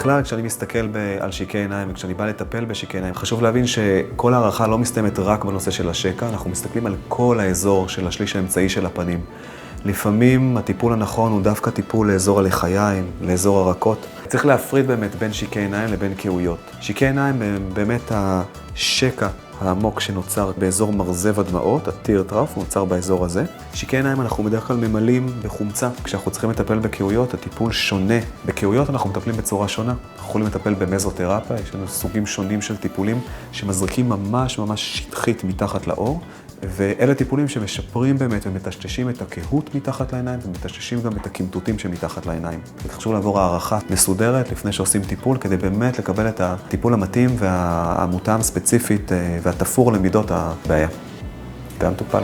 בכלל, כשאני מסתכל על שיקי עיניים וכשאני בא לטפל בשיקי עיניים, חשוב להבין שכל הערכה לא מסתיימת רק בנושא של השקע, אנחנו מסתכלים על כל האזור של השליש האמצעי של הפנים. לפעמים הטיפול הנכון הוא דווקא טיפול לאזור הלחיים, לאזור הרקות. צריך להפריד באמת בין שיקי עיניים לבין כאויות. שיקי עיניים הם באמת השקע העמוק שנוצר באזור מרזב הדמעות, הטיר-טראוף, נוצר באזור הזה. שיקי עיניים אנחנו בדרך כלל ממלאים בחומצה. כשאנחנו צריכים לטפל בכאויות, הטיפול שונה. בכאויות אנחנו מטפלים בצורה שונה. אנחנו יכולים לטפל במזותרפיה, יש לנו סוגים שונים של טיפולים שמזריקים ממש שטחית מתחת לאור. ואלה טיפולים שמשפרים באמת ומטשטשים את הכהות מתחת לעיניים ומטשטשים גם את הקמטוטים שמתחת לעיניים. חשוב לעבור הערכה מסודרת לפני שעושים טיפול כדי באמת לקבל את הטיפול המתאים והמותאם ספציפית והתפור למידות הבעיה. גם טופל.